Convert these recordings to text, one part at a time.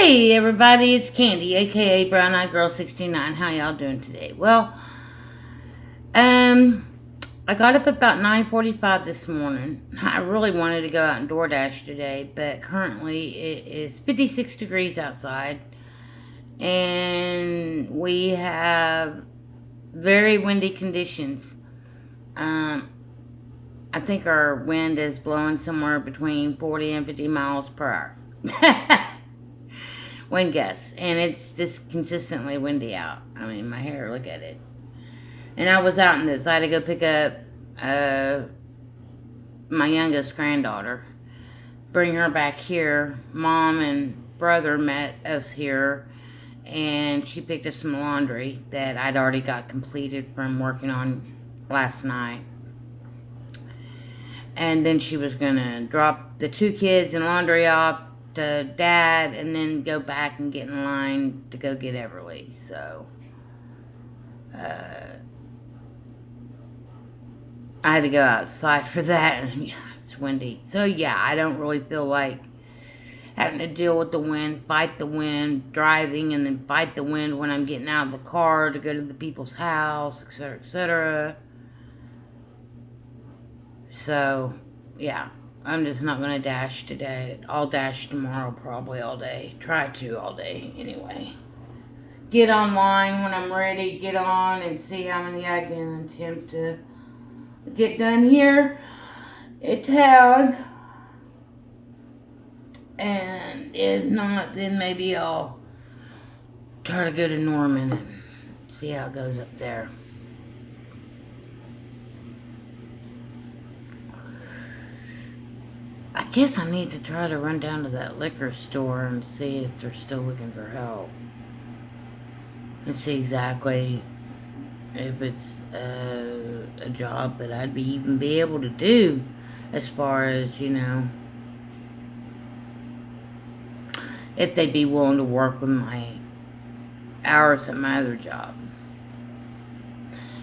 Hey everybody, it's Candy, aka Brown Eyed Girl 69. How y'all doing today? Well, I got up about 9:45 this morning. I really wanted to go out and DoorDash today, but currently it is 56 degrees outside, and we have very windy conditions. I think our wind is blowing somewhere between 40 and 50 miles per hour. Wind gusts, and it's just consistently windy out. I mean, my hair, look at it. And I was out in this. I had to go pick up my youngest granddaughter, bring her back here. Mom and brother met us here, and she picked up some laundry that I'd already got completed from working on last night. And then she was going to drop the two kids in laundry off to Dad, and then go back and get in line to go get Everly. So I had to go outside for that, and yeah, it's windy. So yeah, I don't really feel like having to deal with the wind, fight the wind, driving, and then fight the wind when I'm getting out of the car to go to the people's house, etc., etc. So yeah, I'm just not going to dash today. I'll dash tomorrow probably all day. Try to all day anyway. Get online when I'm ready. Get on and see how many I can attempt to get done here in town. And if not, then maybe I'll try to go to Norman and see how it goes up there. I guess I need to try to run down to that liquor store and see if they're still looking for help. And see exactly if it's a job that I'd even be able to do, as far as, you know, if they'd be willing to work with my hours at my other job.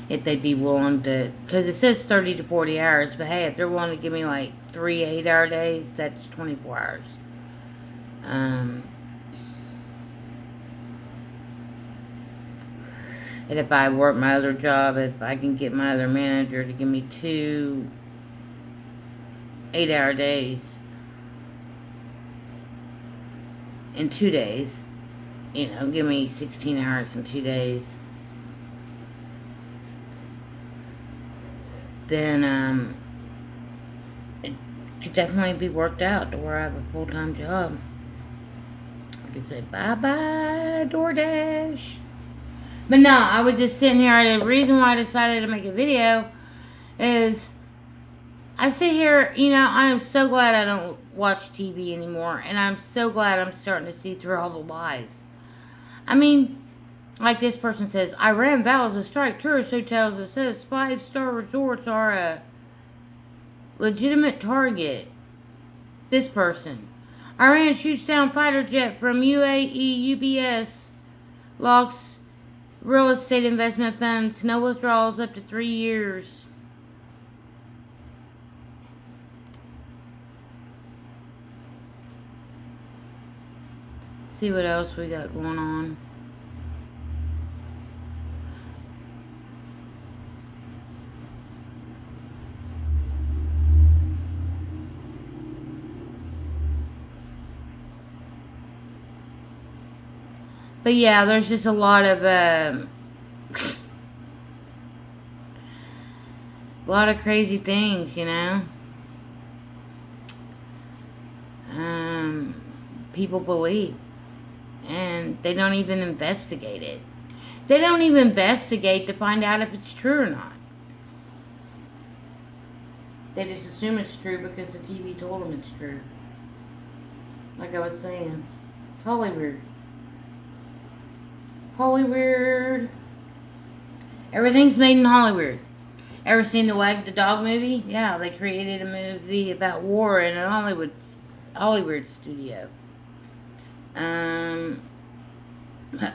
If they'd be willing to, because it says 30 to 40 hours, but hey, if they're willing to give me like 3 8-hour days, that's 24 hours. And if I work my other job, if I can get my other manager to give me 2 8-hour days in 2 days, you know, give me 16 hours in 2 days, then it could definitely be worked out to where I have a full-time job. I could say bye-bye DoorDash. But no, I was just sitting here. The reason why I decided to make a video is I sit here, you know, I am so glad I don't watch TV anymore, and I'm so glad I'm starting to see through all the lies. I mean, like this person says, Iran vows to strike tourist hotels that says 5-star resorts are a legitimate target. This person. Iran shoots down fighter jet from UAE UBS. Locks real estate investment funds. No withdrawals up to 3 years. See what else we got going on. But yeah, there's just a lot of crazy things, you know. People believe, and they don't even investigate it. They don't even investigate to find out if it's true or not. They just assume it's true because the TV told them it's true. Like I was saying, it's Hollywood. Hollywood. Everything's made in Hollywood. Ever seen the Wag the Dog movie? Yeah, they created a movie about war in a Hollywood studio.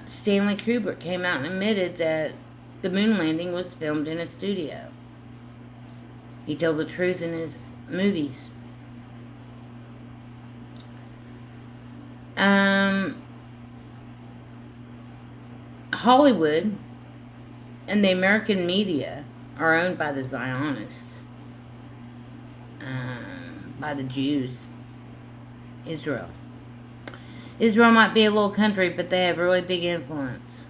Stanley Kubrick came out and admitted that the moon landing was filmed in a studio. He told the truth in his movies. Hollywood and the American media are owned by the Zionists, by the Jews. Israel. Israel might be a little country, but they have really big influence.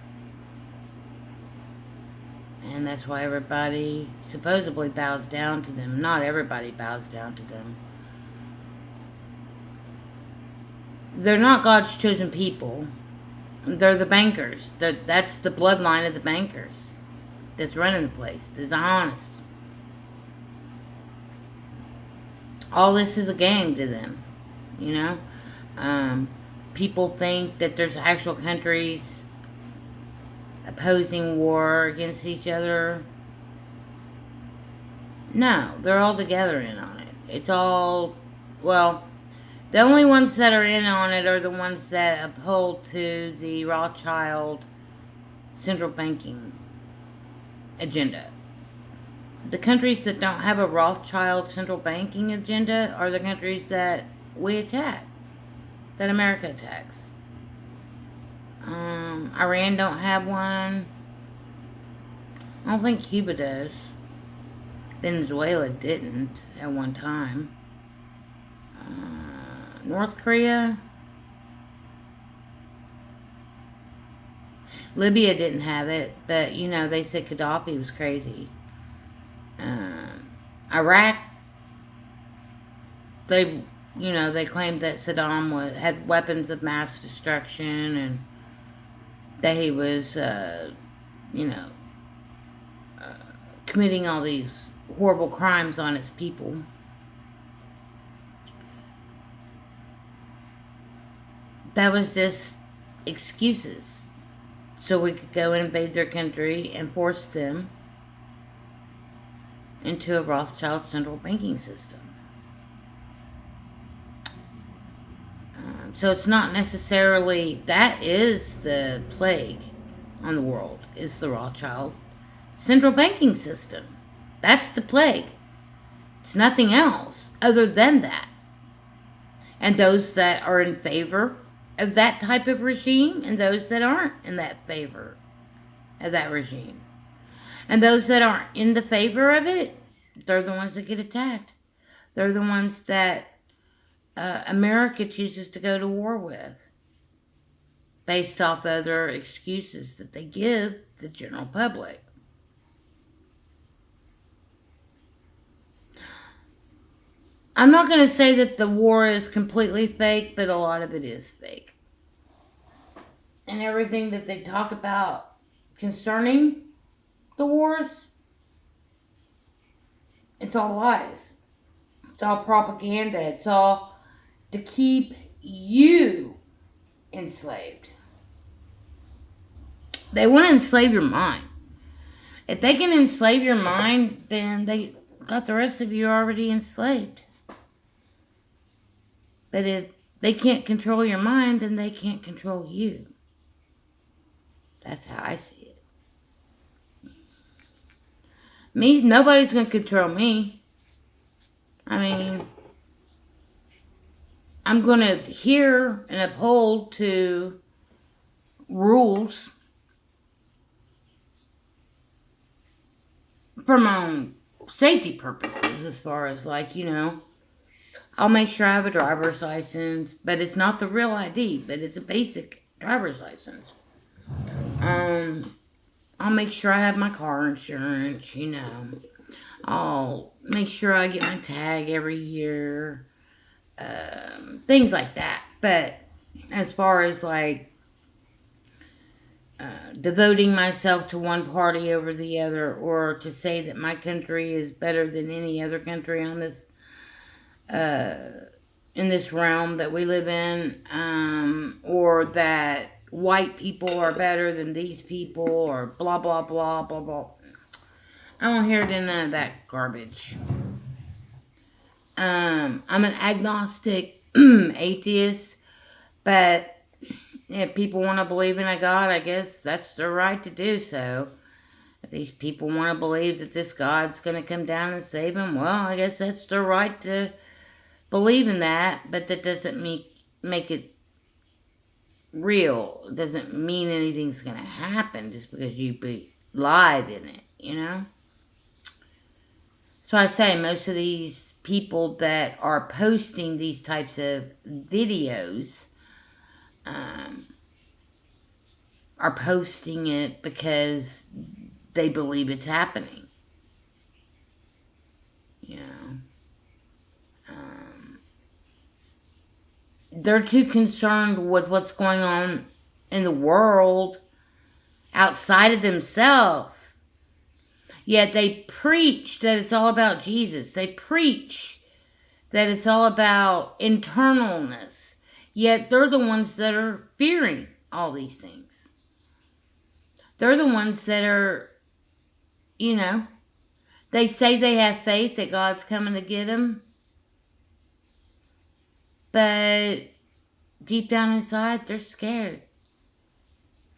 And that's why everybody supposedly bows down to them. Not everybody bows down to them. They're not God's chosen people. They're the bankers. That's the bloodline of the bankers that's running the place. The Zionists. All this is a game to them. You know? People think that there's actual countries opposing war against each other. No, they're all together in on it. It's all, well, the only ones that are in on it are the ones that uphold to the Rothschild central banking agenda. The countries that don't have a Rothschild central banking agenda are the countries that we attack, that America attacks. Iran don't have one. I don't think Cuba does. Venezuela didn't at one time. North Korea. Libya didn't have it, but, you know, they said Gaddafi was crazy. Iraq, they claimed that Saddam had weapons of mass destruction and that he was, committing all these horrible crimes on his people. That was just excuses so we could go and invade their country and force them into a Rothschild central banking system. So it's not necessarily, that is the plague on the world, is the Rothschild central banking system. That's the plague. It's nothing else other than that. And those that are in favor of that type of regime and those that aren't in that favor of that regime. And those that aren't in the favor of it, they're the ones that get attacked. They're the ones that America chooses to go to war with based off other excuses that they give the general public. I'm not going to say that the war is completely fake, but a lot of it is fake. And everything that they talk about concerning the wars, it's all lies. It's all propaganda. It's all to keep you enslaved. They want to enslave your mind. If they can enslave your mind, then they got the rest of you already enslaved. But if they can't control your mind, then they can't control you. That's how I see it. Nobody's going to control me. I mean, I'm going to adhere and uphold to rules for my own safety purposes, as far as, like, you know, I'll make sure I have a driver's license, but it's not the real ID, but it's a basic driver's license. I'll make sure I have my car insurance, you know. I'll make sure I get my tag every year. Things like that. But as far as, like, devoting myself to one party over the other, or to say that my country is better than any other country on this, in this realm that we live in, or that white people are better than these people, or blah, blah, blah, blah, blah. I don't hear none of that garbage. I'm an agnostic atheist, but if people want to believe in a God, I guess that's their right to do so. If these people want to believe that this God's going to come down and save them, well, I guess that's their right to believe in that, but that doesn't make it real. It doesn't mean anything's going to happen just because you be live in it, you know? So I say most of these people that are posting these types of videos are posting it because they believe it's happening. You know? They're too concerned with what's going on in the world outside of themselves. Yet they preach that it's all about Jesus. They preach that it's all about internalness. Yet they're the ones that are fearing all these things. They're the ones that are, you know, they say they have faith that God's coming to get them. But deep down inside, they're scared.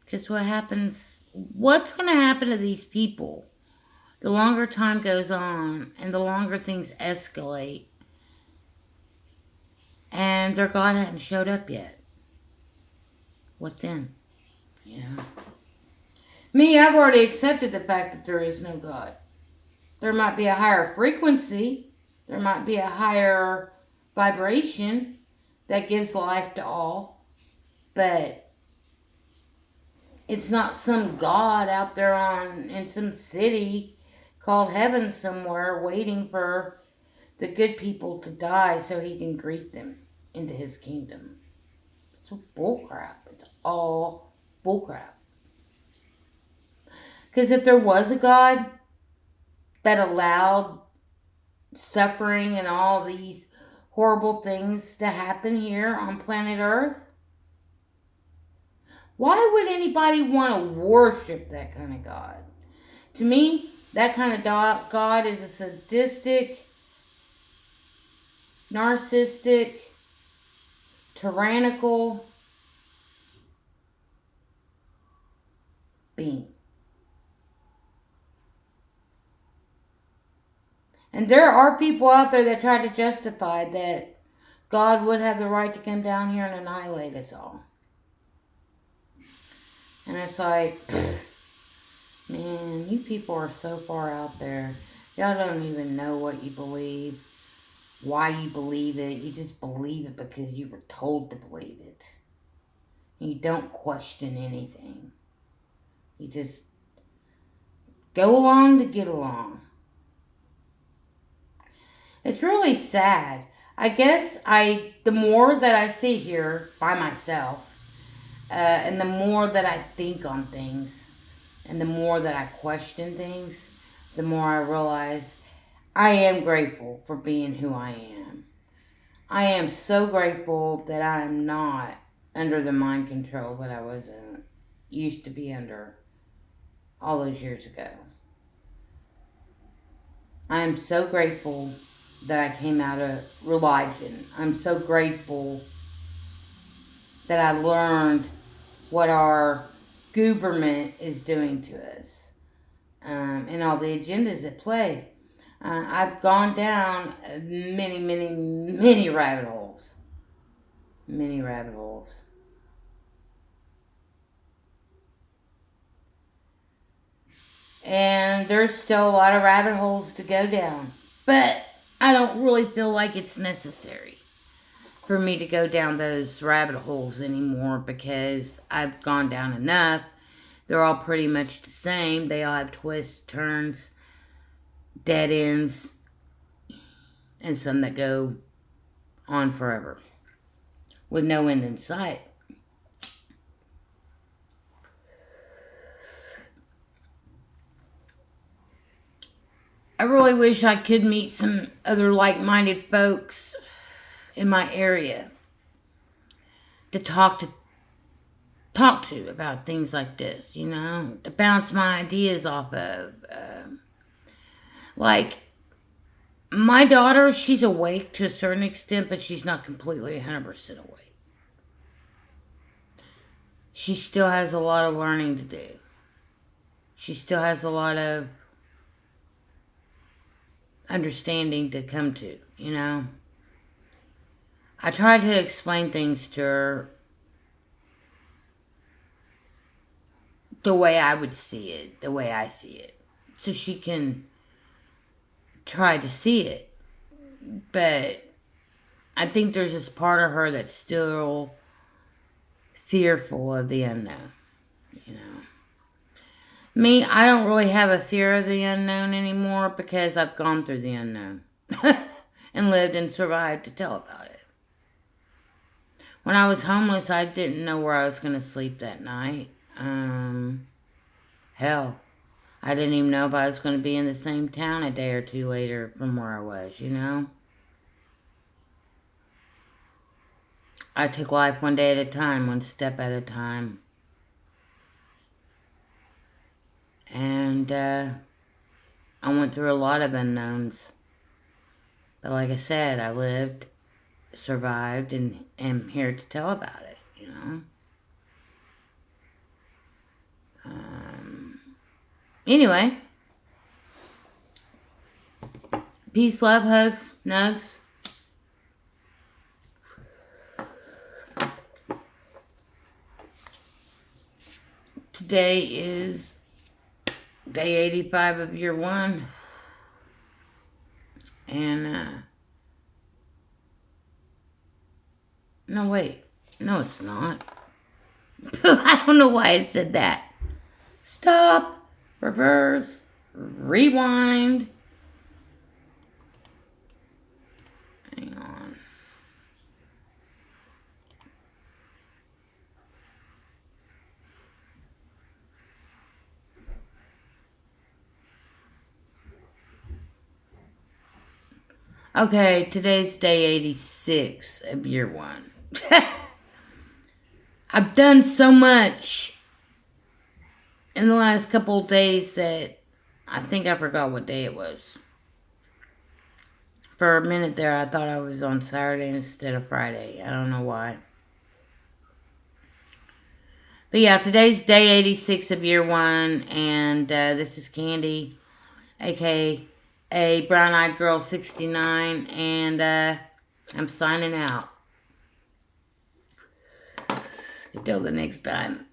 Because what happens, what's going to happen to these people the longer time goes on and the longer things escalate and their God hadn't showed up yet? What then? You know? Me, I've already accepted the fact that there is no God. There might be a higher frequency. There might be a higher vibration that gives life to all. But it's not some God out there in some city called heaven somewhere waiting for the good people to die so he can greet them into his kingdom. It's bullcrap. It's all bullcrap. Because if there was a God that allowed suffering and all these horrible things to happen here on planet Earth, why would anybody want to worship that kind of God? To me, that kind of God is a sadistic, narcissistic, tyrannical being. And there are people out there that try to justify that God would have the right to come down here and annihilate us all. And it's like, man, you people are so far out there. Y'all don't even know what you believe, why you believe it. You just believe it because you were told to believe it. And you don't question anything. You just go along to get along. It's really sad. I guess the more that I sit here by myself, and the more that I think on things, and the more that I question things, the more I realize I am grateful for being who I am. I am so grateful that I am not under the mind control that I was used to be under all those years ago. I am so grateful that I came out of religion. I'm so grateful that I learned what our government is doing to us, and all the agendas at play. I've gone down many, many, many rabbit holes. Many rabbit holes. And there's still a lot of rabbit holes to go down. But I don't really feel like it's necessary for me to go down those rabbit holes anymore because I've gone down enough. They're all pretty much the same. They all have twists, turns, dead ends, and some that go on forever with no end in sight. I really wish I could meet some other like-minded folks in my area to talk to about things like this, you know, to bounce my ideas off of. Like, my daughter, she's awake to a certain extent, but she's not completely 100% awake. She still has a lot of learning to do. She still has a lot of understanding to come to, you know. I tried to explain things to her the way I would see it, the way I see it. So she can try to see it. But I think there's this part of her that's still fearful of the unknown, you know. Me, I don't really have a fear of the unknown anymore because I've gone through the unknown and lived and survived to tell about it. When I was homeless, I didn't know where I was going to sleep that night. Hell, I didn't even know if I was going to be in the same town a day or two later from where I was, you know? I took life one day at a time, one step at a time. And I went through a lot of unknowns. But like I said, I lived, survived, and am here to tell about it, you know? Anyway. Peace, love, hugs, nugs. Today is day 85 of year 1. And, no, wait. No, it's not. I don't know why I said that. Stop. Reverse. Rewind. Hang on. Okay, today's day 86 of year 1. I've done so much in the last couple of days that I think I forgot what day it was. For a minute there, I thought I was on Saturday instead of Friday. I don't know why. But yeah, today's day 86 of year 1, and this is Candy, a.k.a. Brown Eyed Girl 69, and I'm signing out. Until the next time.